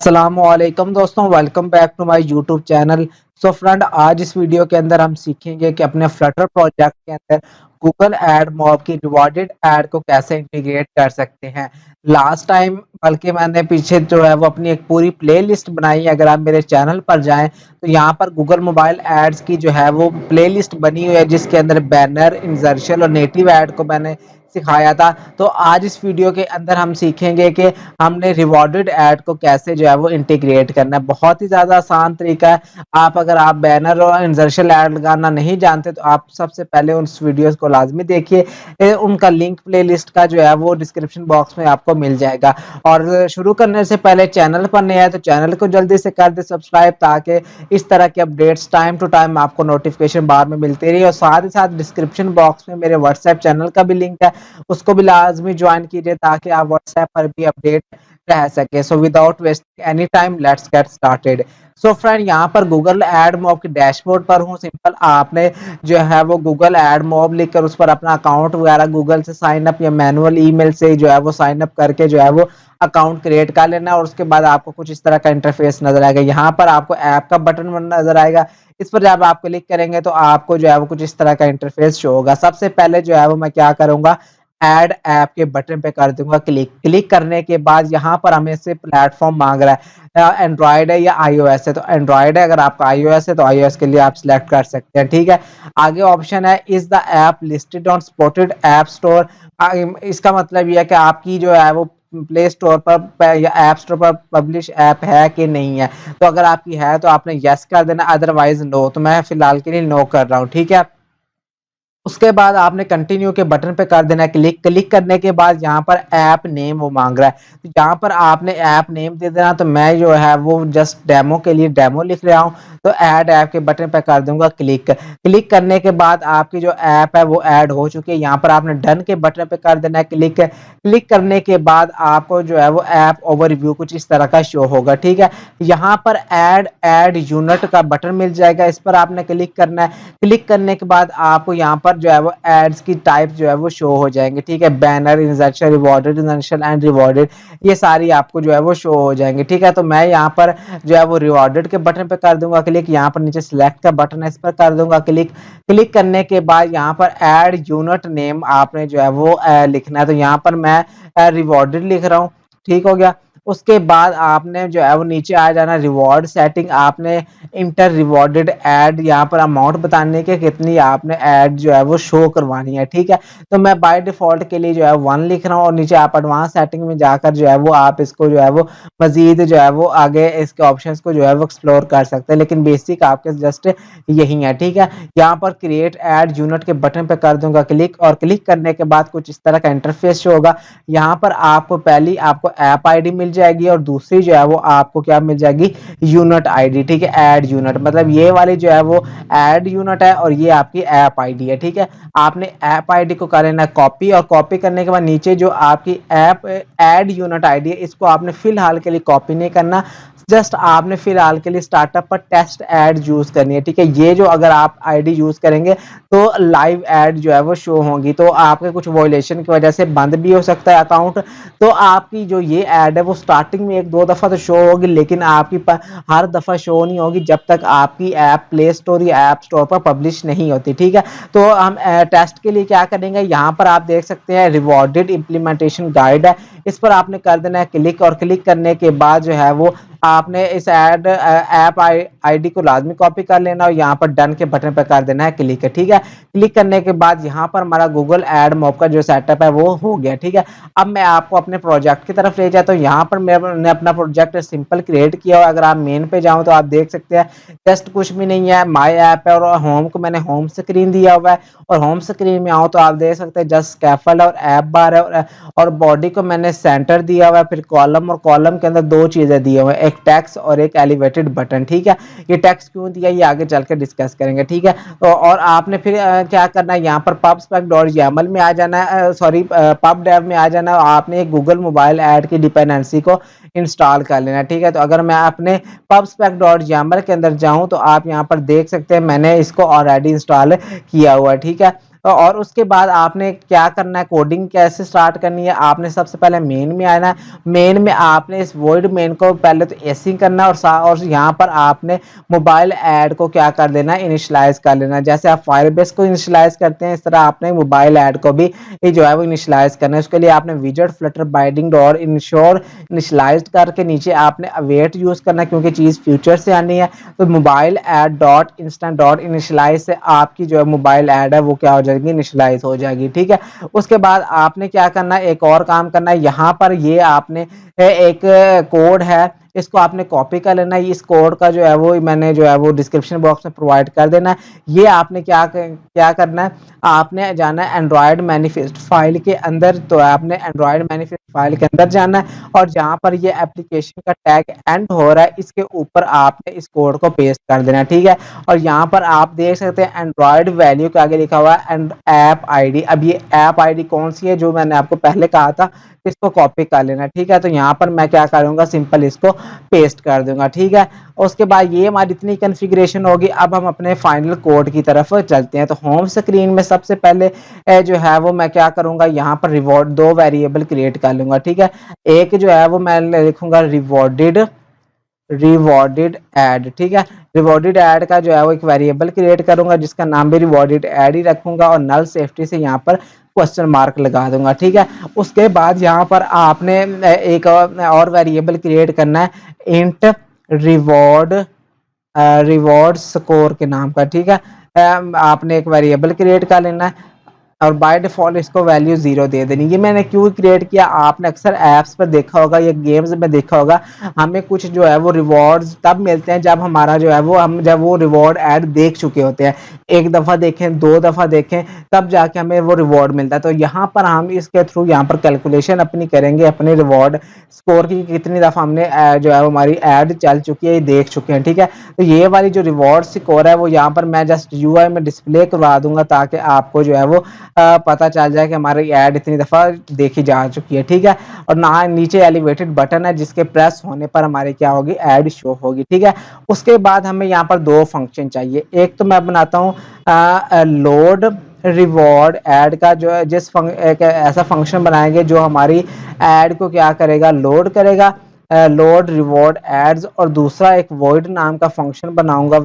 अस्सलामुअलैकुम दोस्तों, welcome back to my YouTube channel. So friend, आज इस वीडियो के अंदर हम सीखेंगे कि अपने फ्लटर प्रोजेक्ट के अंदर गूगल ऐड मॉब की रिवॉर्डेड ऐड को कैसे इंटीग्रेट कर सकते हैं। लास्ट टाइम बल्कि मैंने पीछे जो है वो अपनी एक पूरी प्लेलिस्ट बनाई है। अगर आप मेरे चैनल पर जाएं तो यहाँ पर गूगल मोबाइल एड्स की जो है वो प्लेलिस्ट बनी हुई है, जिसके अंदर बैनर, इंसर्शन और नेटिव ऐड को मैंने सिखाया था। तो आज इस वीडियो के अंदर हम सीखेंगे कि हमने रिवॉर्डेड ऐड को कैसे जो है वो इंटीग्रेट करना है। बहुत ही ज़्यादा आसान तरीका है। आप बैनर और इंसर्शन ऐड लगाना नहीं जानते तो आप सबसे पहले उस वीडियोस को लाजमी देखिए। उनका लिंक प्लेलिस्ट का जो है वो डिस्क्रिप्शन बॉक्स में आपको मिल जाएगा। और शुरू करने से पहले चैनल पर नया है तो चैनल को जल्दी से कर दे सब्सक्राइब, ताकि इस तरह के अपडेट्स टाइम टू टाइम आपको नोटिफिकेशन बार में मिलती रही। और साथ ही साथ डिस्क्रिप्शन बॉक्स में मेरे व्हाट्सएप चैनल का भी लिंक है, उसको भी लाजमी ज्वाइन कीजिए ताकि आप व्हाट्सएप पर भी अपडेट रह सके। So without wasting any time let's get started. So friend, यहाँ पर गूगल एड मॉब के डैशबोर्ड पर हूँ। सिंपल आपने जो है वो गूगल एड मॉब लिखकर उस पर अपना अकाउंट वगैरह गूगल से साइन अप या मैनुअल ईमेल से जो है वो साइन अप करके जो है वो अकाउंट क्रिएट कर लेना। और उसके बाद आपको कुछ इस तरह का इंटरफेस नजर आएगा। यहाँ पर आपको ऐप का बटन नजर आएगा। इस पर जब आप क्लिक करेंगे तो आपको जो है वो कुछ इस तरह का इंटरफेस शो होगा। सबसे पहले जो है वो मैं क्या करूंगा, ऐड ऐप के बटन पे कर दूंगा क्लिक। क्लिक करने के बाद यहाँ पर हमें से प्लेटफॉर्म मांग रहा है, एंड्रॉयड है या आईओएस है। तो एंड्रॉयड है, अगर आपका आईओएस है तो आईओएस के लिए आप सिलेक्ट कर सकते हैं। ठीक है, आगे ऑप्शन है is the app listed on spotted app store. इसका मतलब यह है कि आपकी जो है वो प्ले स्टोर पर या ऐप स्टोर पर पब्लिश ऐप है कि नहीं है। तो अगर आपकी है तो आपने यस कर देना, अदरवाइज नो। तो मैं फिलहाल के लिए नो कर रहा हूँ। ठीक है, उसके बाद आपने कंटिन्यू के बटन पे कर देना है क्लिक। क्लिक करने के बाद यहाँ पर ऐप नेम वो मांग रहा है, तो यहाँ पर आपने ऐप नेम दे देना। तो मैं जो है वो जस्ट डेमो के लिए डेमो लिख रहा हूँ, तो ऐड ऐप के बटन पे कर दूंगा क्लिक। क्लिक करने के बाद आपकी जो ऐप है वो ऐड हो चुकी है। यहाँ पर आपने डन के बटन पे कर देना है क्लिक। क्लिक करने के बाद आपको जो है वो ऐप ओवरव्यू कुछ इस तरह का शो होगा। ठीक है, यहाँ पर ऐड यूनिट का बटन मिल जाएगा, इस पर आपने क्लिक करना है। क्लिक करने के बाद आपको यहाँ पर जो है वो एड्स की टाइप जो है वो शो हो जाएंगे। ठीक है, banner, insertion, rewarded, insertion and rewarded, ये सारी आपको जो है वो शो हो जाएंगे। ठीक है, तो मैं यहाँ पर जो है वो रिवॉर्डेड के बटन पे कर दूंगा क्लिक। यहाँ पर नीचे सिलेक्ट का बटन है, इस पर कर दूंगा क्लिक। क्लिक करने के बाद यहाँ पर ऐड यूनिट नेम आपने जो है वो लिखना है। तो यहाँ पर मैं रिवॉर्डेड लिख रहा हूँ। ठीक हो गया। उसके बाद आपने जो है वो नीचे आ जाना, रिवॉर्ड सेटिंग। आपने इंटर रिवॉर्डेड ऐड, यहाँ पर अमाउंट बताने के कितनी आपने ऐड जो है वो शो करवानी है। ठीक है, तो मैं बाय डिफॉल्ट के लिए जो है 1 लिख रहा हूँ। और नीचे आप एडवांस सेटिंग में जाकर जो है वो आप इसको जो है वो मजीद जो है वो आगे इसके ऑप्शंस को जो है वो एक्सप्लोर कर सकते हैं, लेकिन बेसिक आपके जस्ट यही है। ठीक है, यहाँ पर क्रिएट ऐड यूनिट के बटन पे कर दूंगा क्लिक। और क्लिक करने के बाद कुछ इस तरह का इंटरफेस शो होगा। यहाँ पर आपको पहली आपको ऐप आईडी मिल जाएगी और दूसरी जो है वो आपको क्या मिल जाएगी, यूनिट आईडी। ठीक है, ऐड यूनिट मतलब ये वाली जो है वो ऐड यूनिट है और ये आपकी ऐप आईडी है। ठीक है, आपने ऐप आईडी को कर लेना कॉपी। और कॉपी करने के बाद नीचे जो आपकी ऐप ऐड यूनिट आईडी है, इसको आपने फिलहाल के लिए कॉपी नहीं करना, जस्ट आपने फिलहाल के लिए स्टार्टअप पर टेस्ट ऐड यूज करनी है। ठीक है, ये जो अगर आप आईडी यूज करेंगे तो लाइव ऐड जो है वो शो होंगी, तो आपके कुछ वॉयलेशन की वजह से बंद भी हो सकता है अकाउंट। तो आपकी जो ये ऐड है वो स्टार्टिंग में एक दो दफा तो शो होगी, लेकिन आपकी हर दफा शो नहीं होगी जब तक आपकी ऐप प्ले स्टोर या ऐप स्टोर पर पब्लिश नहीं होती। ठीक है, तो हम टेस्ट के लिए क्या करेंगे, यहाँ पर आप देख सकते हैं रिवॉर्डेड इम्प्लीमेंटेशन गाइड है, इस पर आपने कर देना है क्लिक। और क्लिक करने के बाद जो है वो आपने इस ऐड ऐप आईडी को लाजमी कॉपी कर लेना और यहाँ पर डन के बटन पर कर देना है क्लिक। ठीक है, क्लिक करने के बाद यहाँ पर हमारा गूगल ऐड मॉब का जो सेटअप है वो हो गया। ठीक है, अब मैं आपको अपने प्रोजेक्ट की तरफ ले जाता हूँ। यहाँ पर मैंने अपना प्रोजेक्ट सिंपल क्रिएट किया हुआ। अगर आप मेन पे जाओ तो आप देख सकते हैं जस्ट कुछ भी नहीं है, माई ऐप है और होम को मैंने होम स्क्रीन दिया हुआ है। और होम स्क्रीन में आओ तो आप देख सकते हैं जस्ट स्कैफोल्ड और ऐप बार है। और बॉडी को मैंने सेंटर दिया हुआ है। फिर कॉलम, और कॉलम के अंदर दो चीजें दी हुई है, एक टेक्स्ट और एक एलिवेटेड बटन। ठीक है, ये टेक्स्ट क्यों दिया ये आगे चल के डिस्कस करेंगे। ठीक है, और आपने फिर क्या करना है, यहाँ पर pubspec.yaml में आ जाना है, सॉरी pubdev में आ जाना है। आपने गूगल मोबाइल ऐड की डिपेंडेंसी को इंस्टॉल कर लेना। ठीक है, तो अगर मैं अपने pubspec.yaml के अंदर जाऊं तो आप यहाँ पर देख सकते हैं मैंने इसको ऑलरेडी इंस्टॉल किया हुआ है। ठीक है, और उसके बाद आपने क्या करना है, कोडिंग कैसे स्टार्ट करनी है, आपने सबसे पहले मेन में आना है। मेन में आपने इस वॉइड मेन को पहले तो एसिंग करना है और यहाँ पर आपने मोबाइल ऐड को क्या कर देना है, इनिशियलाइज कर लेना है। जैसे आप फायरबेस को इनिशियलाइज करते हैं, इस तरह आपने मोबाइल ऐड को भी ये जो है वो इनिशियलाइज करना है। उसके लिए आपने विजेट flutter binding dot ensure initialize करके नीचे आपने अवेट यूज करना है, क्योंकि चीज फ्यूचर से आनी है। तो mobile ad dot instant dot initialize से आपकी जो है मोबाइल ऐड है वो क्या हो जाएगी, इनिशियलाइज हो जाएगी। ठीक है, उसके बाद आपने क्या करना है, एक और काम करना है। यहाँ पर ये आपने एक कोड है, इसको आपने कॉपी कर लेना है। इस कोड का जो है वो मैंने जो है वो डिस्क्रिप्शन बॉक्स में प्रोवाइड कर देना है। ये आपने क्या करना है, आपने जाना है एंड्रॉयड मैनिफेस्ट फाइल के अंदर। तो आपने एंड्रॉयड मैनिफेस्ट फाइल के अंदर जाना है और जहां पर ये एप्लीकेशन का टैग एंड हो रहा है, इसके ऊपर आपने इस कोड को पेस्ट कर देना है। ठीक है, और यहाँ पर आप देख सकते हैं एंड्रॉयड वैल्यू के आगे लिखा हुआ है एंड ऐप आईडी। अब ये ऐप आईडी कौन सी है, जो मैंने आपको पहले कहा था, इसको कॉपी कर लेना। ठीक है, तो यहाँ पर मैं क्या करूंगा, सिंपल इसको पेस्ट कर दूंगा। ठीक है, उसके बाद ये हमारी इतनी कॉन्फ़िगरेशन होगी। अब हम अपने फाइनल कोड की तरफ चलते हैं। तो होम स्क्रीन में सबसे पहले जो है वो मैं क्या करूंगा, यहाँ पर रिवॉर्ड दो वेरिएबल क्रिएट कर लूंगा। ठीक है, एक जो है वो मैं लिखूंगा रिवॉर्डेड ऐड। ठीक है, रिवॉर्डेड ऐड का जो है वो एक वेरिएबल क्रिएट करूंगा जिसका नाम भी रिवॉर्डेड ऐड ही रखूंगा और नल सेफ्टी से यहाँ पर क्वेश्चन मार्क लगा दूंगा। ठीक है, उसके बाद यहाँ पर आपने एक और वेरिएबल क्रिएट करना है, इंट रिवॉर्ड रिवॉर्ड स्कोर के नाम का। ठीक है, आपने एक वेरिएबल क्रिएट कर लेना है और बाय डिफॉल्ट इसको वैल्यू 0 दे देनी। ये मैंने क्यों क्रिएट किया, आपने अक्सर ऐप्स पर देखा होगा या गेम्स में देखा होगा, हमें कुछ जो है वो रिवॉर्ड्स तब मिलते हैं जब हमारा जो है वो हम जब वो रिवॉर्ड ऐड देख चुके होते हैं। एक दफ़ा देखें, दो दफ़ा देखें, तब जाके हमें वो रिवॉर्ड मिलता है। तो यहाँ पर हम इसके थ्रू यहाँ पर कैलकुलेशन अपनी करेंगे अपने रिवॉर्ड स्कोर की, कितनी दफ़ा हमने जो है हमारी ऐड चल चुकी है, ये देख चुके हैं। ठीक है, तो ये वाली जो रिवॉर्ड स्कोर है वो यहाँ पर मैं जस्ट यूआई में डिस्प्ले करवा दूंगा ताकि आपको जो है वो पता चल जाए कि हमारी ऐड इतनी दफ़ा देखी जा चुकी है। ठीक है, और ना नीचे एलिवेटेड बटन है जिसके प्रेस होने पर हमारी क्या होगी, ऐड शो होगी। ठीक है, उसके बाद हमें यहाँ पर दो फंक्शन चाहिए। एक तो मैं बनाता हूँ लोड रिवॉर्ड ऐड का, जो है एक ऐसा फंक्शन बनाएंगे जो हमारी ऐड को क्या करेगा, लोड करेगा, लोड रिवॉर्ड एड्स। और दूसरा एक वॉइड नाम का फंक्शन बनाऊंगा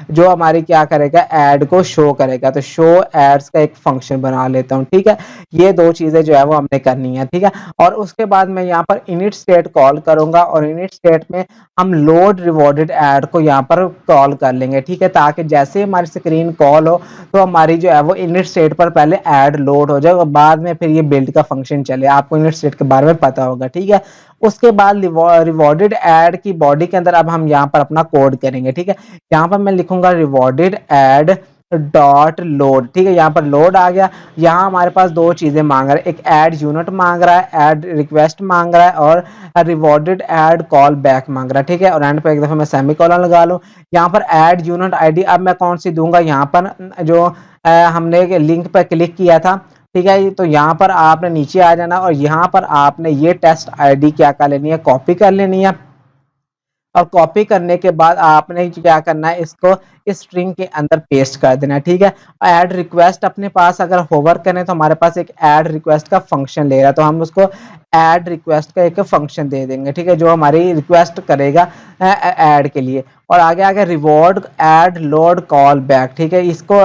जो हमारी क्या करेगा, ऐड को शो करेगा। तो शो एड्स का एक फंक्शन बना लेता हूँ। ठीक है, ये दो चीजें जो है वो हमने करनी है। ठीक है, और उसके बाद मैं यहाँ पर इनिट स्टेट कॉल करूंगा और इनिट स्टेट में हम लोड रिवॉर्डेड ऐड को यहाँ पर कॉल कर लेंगे। ठीक है, ताकि जैसे हमारी स्क्रीन कॉल हो तो हमारी जो है वो इनिट स्टेट पर पहले ऐड लोड हो जाए और बाद में फिर ये बिल्ड का फंक्शन चले। आपको इनिट स्टेट के बारे में पता होगा। ठीक है, उसके बाद रिवॉर्डेड ऐड की बॉडी के अंदर अब हम यहाँ पर अपना कोड करेंगे। ठीक है, यहाँ पर मैं लिखूंगा रिवॉर्डेड ऐड डॉट लोड। ठीक है, यहाँ पर लोड आ गया। यहाँ हमारे पास दो चीजें मांग रहा है, एक ऐड यूनिट मांग रहा है, ऐड रिक्वेस्ट मांग रहा है और रिवॉर्डेड ऐड कॉल बैक मांग रहा है। ठीक है, और एंड पे एक दफा मैं सेमीकोलन लगा लूँ। यहाँ पर ऐड यूनिट आईडी अब मैं कौन सी दूंगा, यहाँ पर जो हमने लिंक पर क्लिक किया था। ठीक है, तो यहाँ पर आपने नीचे आ जाना और यहाँ पर आपने ये टेस्ट आईडी क्या कर लेनी है, कॉपी कर लेनी है। और कॉपी करने के बाद आपने क्या करना है, इसको इस स्ट्रिंग के अंदर पेस्ट कर देना है। ठीक है, ऐड रिक्वेस्ट अपने पास अगर होवर करें तो हमारे पास एक ऐड रिक्वेस्ट का फंक्शन ले रहा है, तो हम उसको ऐड रिक्वेस्ट का एक फंक्शन दे देंगे। ठीक है, जो हमारी रिक्वेस्ट करेगा ऐड के लिए। और आगे आगे reward add load call back. ठीक है, इसको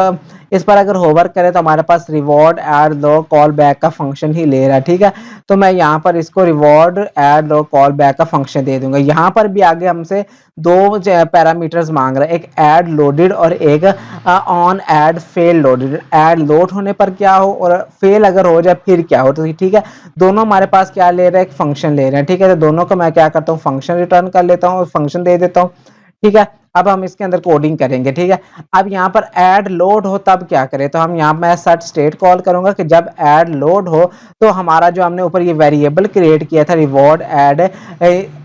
इस पर अगर होवर करें तो हमारे पास रिवॉर्ड ऐड लो कॉल बैक का फंक्शन ही ले रहा है। ठीक है, तो मैं यहाँ पर इसको रिवॉर्ड ऐड लो कॉल बैक का फंक्शन दे दूंगा। यहाँ पर भी आगे हमसे दो पैरामीटर्स मांग रहा है, एक ऐड लोडेड और एक on add fail loaded. Add load होने पर क्या हो और फेल अगर हो जाए फिर क्या हो। तो ठीक है, दोनों हमारे पास क्या ले रहे हैं, एक फंक्शन ले रहे हैं। ठीक है, तो दोनों को मैं क्या करता हूँ, फंक्शन रिटर्न कर लेता हूँ, फंक्शन दे देता हूँ। ठीक है, अब हम इसके अंदर कोडिंग करेंगे। ठीक है, अब यहाँ पर ऐड लोड हो तब क्या करें, तो हम यहाँ मैं सेट स्टेट कॉल करूंगा कि जब ऐड लोड हो तो हमारा जो हमने ऊपर ये वेरिएबल क्रिएट किया था रिवॉर्ड ऐड,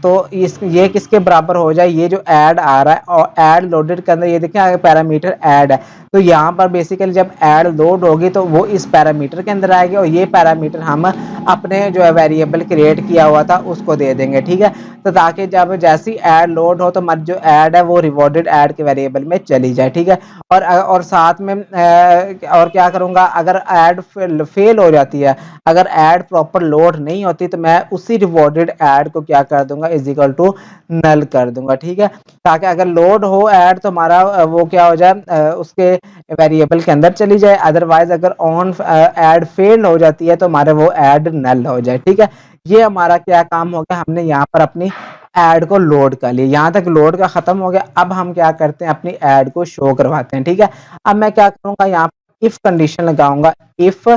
तो ये किसके बराबर हो जाए, ये जो ऐड आ रहा है और ऐड लोडेड के अंदर ये देखें पैरामीटर ऐड है। तो यहाँ पर बेसिकली जब ऐड लोड होगी तो वो इस पैरामीटर के अंदर आएगी और ये पैरामीटर हम अपने जो है वेरिएबल क्रिएट किया हुआ था उसको दे देंगे। ठीक है, तो ताकि जब जैसी ऐड लोड हो तो जो ऐड है वो रिवॉर्ड रिवॉर्डेड ऐड के वेरिएबल में चली जाए, ठीक है। और साथ में और क्या करूंगा, अगर ऐड फेल हो जाती है, अगर ऐड प्रॉपर लोड नहीं होती, तो मैं उसी रिवॉर्डेड ऐड को क्या कर दूंगा, इज इक्वल टू नल कर दूंगा, ठीक है। ताकि अगर लोड हो ऐड तो हमारा वो क्या हो जाए, उसके वेरिएबल के अंदर चली जाए। अदरवाइज अगर ऑन ऐड फेल हो जाती है तो हमारे वो ऐड नल हो जाए, ठीक है। ये हमारा क्या काम हो गया, हमने यहाँ पर अपनी ऐड को लोड कर लिया, यहाँ तक लोड का खत्म हो गया। अब हम क्या करते हैं, अपनी ऐड को शो करवाते हैं, ठीक है। अब मैं क्या करूंगा, यहाँ पर इफ कंडीशन लगाऊंगा, इफ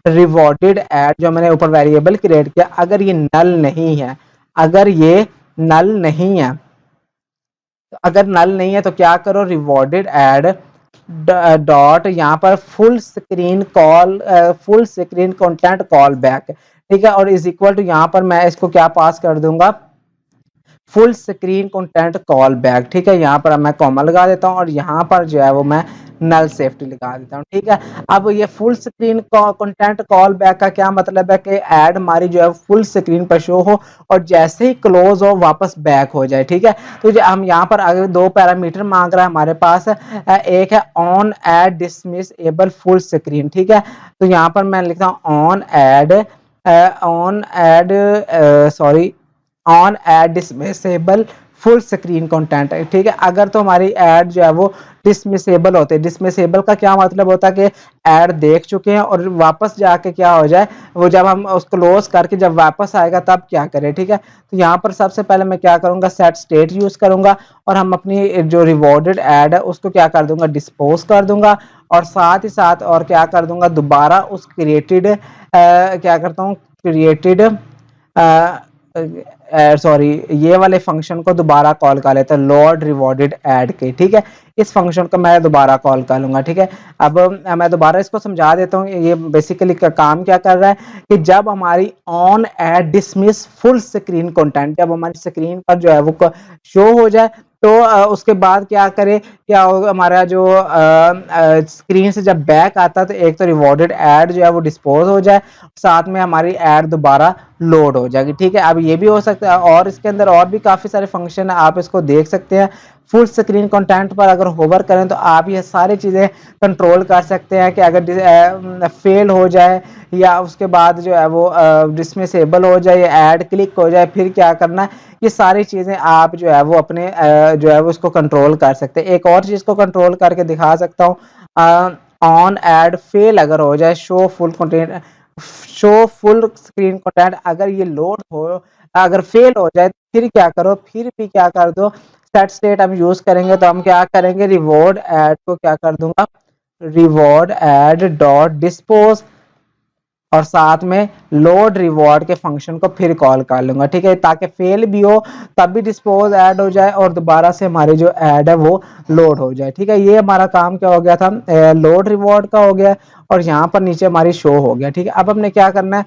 रिवॉर्डेड ऐड जो मैंने ऊपर वेरिएबल क्रिएट किया, अगर ये नल नहीं है, अगर ये नल नहीं है, तो अगर नल नहीं है तो क्या करो, रिवॉर्डेड ऐड डॉट यहाँ पर full screen call, full screen content call back, ठीक है। और इज इक्वल टू यहाँ पर मैं इसको क्या पास कर दूंगा, full screen content call back, ठीक है। यहाँ पर मैं कॉमा लगा देता हूँ और यहाँ पर जो है वो मैं नल सेफ्टी लगा देता हूँ, ठीक है। अब ये full screen content call back का क्या मतलब है कि ऐड हमारी जो है फुल स्क्रीन पर शो हो और जैसे ही क्लोज हो वापस बैक हो जाए, ठीक है। तो हम यहाँ पर अगर दो पैरामीटर मांग रहा है हमारे पास, एक है on ad dismissable full screen, ठीक है। तो यहाँ पर मैं लिखता हूँ on ad sorry on ad dismissable full screen content है, ठीक है। अगर तो हमारी ऐड जो है वो डिसमिसेबल होते हैं, डिसमिसेबल का क्या मतलब होता है कि ऐड देख चुके हैं और वापस जाके क्या हो जाए, वो जब हम उसको क्लोज करके जब वापस आएगा तब क्या करें, ठीक है। तो यहाँ पर सबसे पहले मैं क्या करूंगा, सेट स्टेट यूज करूंगा और हम अपनी जो रिवॉर्डेड ऐड है उसको क्या कर दूंगा, डिस्पोज कर दूंगा। और साथ ही साथ और क्या कर दूंगा, दोबारा उस क्रिएटेड क्या करता हूँ, क्रिएटेड सॉरी ये वाले फंक्शन को दोबारा कॉल कर लेते हैं, लॉर्ड रिवॉर्डेड ऐड के, ठीक है। इस फंक्शन को मैं दोबारा कॉल कर लूंगा, ठीक है। अब मैं दोबारा इसको समझा देता हूँ, ये बेसिकली का काम क्या कर रहा है कि जब हमारी on ad dismiss full screen content, जब हमारी स्क्रीन पर जो है वो शो हो जाए, तो उसके बाद क्या करे, क्या होगा, हमारा जो स्क्रीन से जब बैक आता है तो एक तो रिवॉर्डेड ऐड जो है वो डिस्पोज हो जाए, साथ में हमारी ऐड दोबारा लोड हो जाएगी, ठीक है। अब ये भी हो सकता है और इसके अंदर और भी काफी सारे फंक्शन है, आप इसको देख सकते हैं। फुल स्क्रीन कंटेंट पर अगर होवर करें तो आप ये सारी चीजें कंट्रोल कर सकते हैं कि अगर फेल हो जाए या उसके बाद जो है वो डिसमिसेबल हो जाए या ऐड क्लिक हो जाए, फिर क्या करना है, ये सारी चीजें आप जो है वो अपने जो है वो उसको कंट्रोल कर सकते हैं। एक और चीज को कंट्रोल करके दिखा सकता हूँ, ऑन एड फेल अगर हो जाए, show full content, show full screen content, अगर ये लोड हो, अगर फेल हो जाए फिर क्या करो, फिर भी क्या कर दो, सेट स्टेट हम यूज करेंगे तो हम क्या करेंगे, रिवॉर्ड ऐड को क्या कर दूंगा, रिवॉर्ड ऐड डॉट डिस्पोज और साथ में लोड रिवॉर्ड के फंक्शन को फिर कॉल कर लूंगा, ठीक है। ताकि फेल भी हो तब भी डिस्पोज ऐड हो जाए और दोबारा से हमारी जो ऐड है वो लोड हो जाए, ठीक है। ये हमारा काम क्या हो गया था, लोड रिवॉर्ड का हो गया और यहाँ पर नीचे हमारी शो हो गया, ठीक है। अब हमने क्या करना है,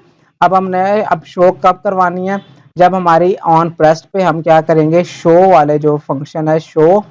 अब शो कब करवानी है, जब हमारी ऑन प्रेस्ट पे हम क्या करेंगे, शो वाले जो फंक्शन है, शो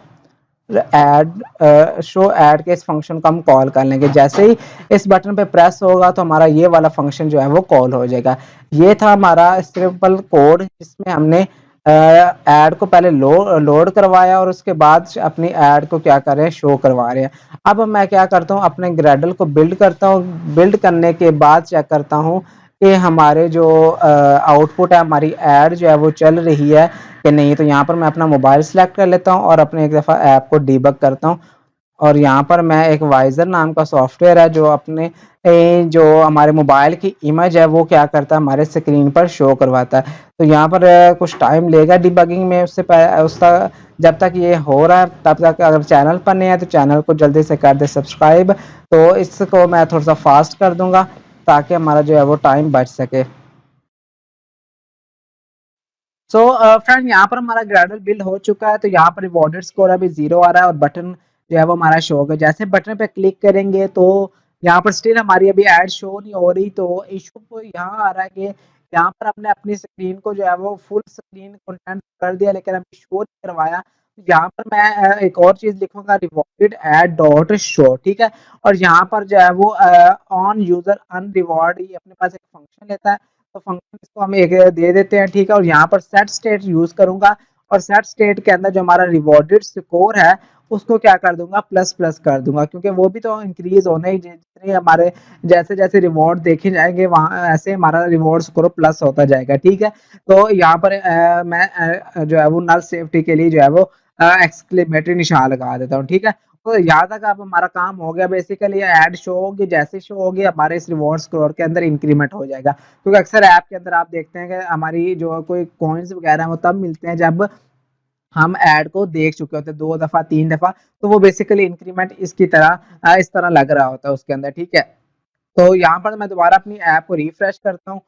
ऐड के इस फंक्शन को हम कॉल कर लेंगे। जैसे ही इस बटन पे प्रेस होगा तो हमारा ये वाला फंक्शन जो है वो कॉल हो जाएगा। ये था हमारा सिंपल कोड जिसमें हमने ऐड को पहले लोड करवाया और उसके बाद अपनी ऐड को क्या कर रहे हैं, शो करवा रहे हैं। अब मैं क्या करता हूँ, अपने ग्रेडल को बिल्ड करता हूँ, बिल्ड करने के बाद चेक करता हूँ कि हमारे जो आउटपुट है, हमारी ऐड जो है वो चल रही है कि नहीं। तो यहाँ पर मैं अपना मोबाइल सेलेक्ट कर लेता हूँ और अपने एक दफ़ा ऐप को डीबग करता हूँ और यहाँ पर मैं एक वाइजर नाम का सॉफ्टवेयर है जो अपने जो हमारे मोबाइल की इमेज है वो क्या करता है, हमारे स्क्रीन पर शो करवाता है। तो यहाँ पर कुछ टाइम लेगा डिबगिंग में, उसका जब तक ये हो रहा है तब तक अगर चैनल पर नहीं है तो चैनल को जल्दी से कर दे सब्सक्राइब। तो इसको मैं थोड़ा सा फास्ट कर दूंगा ताकि हमारा जो है वो टाइम बच सके। सो फ्रेंड यहाँ पर हमारा ग्रेडल बिल्ड हो चुका है, तो यहाँ पर रिवॉर्डेड स्कोर अभी 0 आ रहा है और बटन जो है वो हमारा शो होगा। जैसे बटन पे क्लिक करेंगे तो यहाँ पर स्टिल हमारी अभी ऐड शो नहीं हो रही, तो इशू तो यहाँ आ रहा है कि यहाँ पर हमने अपनी स्क्रीन को जो है वो फुल स्क्रीन कंटेंट कर दिया लेकिन अभी शो नहीं करवाया। तो यहाँ पर मैं एक और चीज लिखूंगा, रिवॉर्डेड ऐड डॉट शो, ठीक है। और यहाँ पर जो है वो ऑन यूजर अन रिवॉर्ड, ये अपने पास एक फंक्शन लेता है, तो फंक्शन इसको हम एक दे देते हैं, ठीक है। और यहाँ पर सेट स्टेट यूज करूंगा और सेट स्टेट के अंदर जो हमारा रिवॉर्डेड स्कोर है उसको क्या कर दूंगा, प्लस प्लस कर दूंगा, क्योंकि वो भी तो इंक्रीज होने ही, जितने हमारे जैसे जैसे रिवॉर्ड देखे जाएंगे वहां ऐसे हमारा रिवॉर्ड स्कोर प्लस होता जाएगा। ठीक है, तो यहाँ पर मैं जो है वो नल सेफ्टी के लिए जो है वो एक्सक्लेमेटरी निशान लगा देता हूँ। ठीक है, तो यहाँ तक अब हमारा काम हो गया। बेसिकली ऐड शो होगी, जैसे शो होगी हमारे इस रिवॉर्ड स्कोर के अंदर इंक्रीमेंट हो जाएगा, क्योंकि अक्सर ऐप के अंदर आप देखते हैं कि हमारी जो कोई कॉइन्स वगैरह वो तब मिलते हैं जब हम ऐड को देख चुके होते हैं 2 दफा 3 दफा, तो वो बेसिकली इंक्रीमेंट इसकी तरह इस तरह लग रहा होता है उसके अंदर। ठीक है, तो यहाँ पर मैं दोबारा अपनी ऐप को रिफ्रेश करता हूँ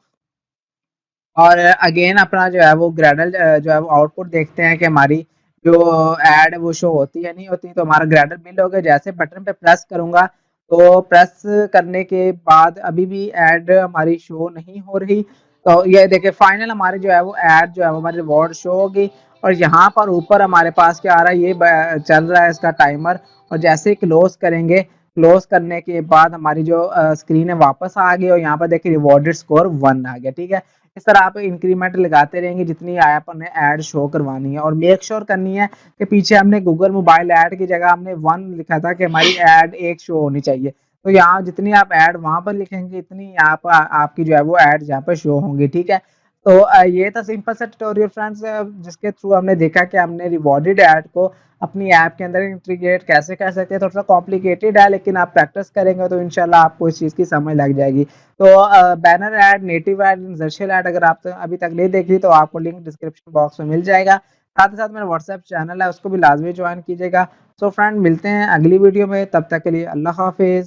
और अगेन अपना जो है वो ग्रेडल जो है वो आउटपुट देखते हैं कि हमारी जो एड है वो शो होती है नहीं होती। तो हमारा ग्रेडल बिल्ड हो गया। जैसे बटन पे प्रेस करूंगा तो प्रेस करने के बाद अभी भी एड हमारी शो नहीं हो रही। तो ये देखिए फाइनल हमारी जो है वो एड जो है वो हमारी रिवॉर्ड शो होगी। और यहाँ पर ऊपर हमारे पास क्या आ रहा है, ये चल रहा है इसका टाइमर। और जैसे ही क्लोज करेंगे, क्लोज करने के बाद हमारी जो स्क्रीन है वापस आ गई और यहाँ पर देखिए रिवॉर्डेड स्कोर 1 आ गया। ठीक है, इस तरह आप इंक्रीमेंट लगाते रहेंगे जितनी ऐप ने ऐड शो करवानी है। और मेक श्योर करनी है कि पीछे हमने गूगल मोबाइल ऐड की जगह हमने 1 लिखा था कि हमारी ऐड एक शो होनी चाहिए। तो यहाँ जितनी आप ऐड वहां पर लिखेंगे इतनी आप आपकी जो है वो ऐड यहाँ पर शो होंगी। ठीक है, तो ये था सिंपल सा ट्यूटोरियल फ्रेंड्स, जिसके थ्रू हमने देखा कि हमने रिवॉर्डेड ऐड को अपनी ऐप के अंदर इंटीग्रेट कैसे कर सकते हैं। थोड़ा सा कॉम्प्लिकेटेड है, लेकिन आप प्रैक्टिस करेंगे तो इंशाल्लाह आपको इस चीज़ की समझ लग जाएगी। तो banner ad, native ad, interstitial ad अगर आप अभी तक नहीं देखी तो आपको लिंक डिस्क्रिप्शन बॉक्स में मिल जाएगा। साथ ही साथ मेरा व्हाट्सएप चैनल है, उसको भी लाजमी ज्वाइन कीजिएगा। सो फ्रेंड, मिलते हैं अगली वीडियो में, तब तक के लिए अल्लाह हाफिज़।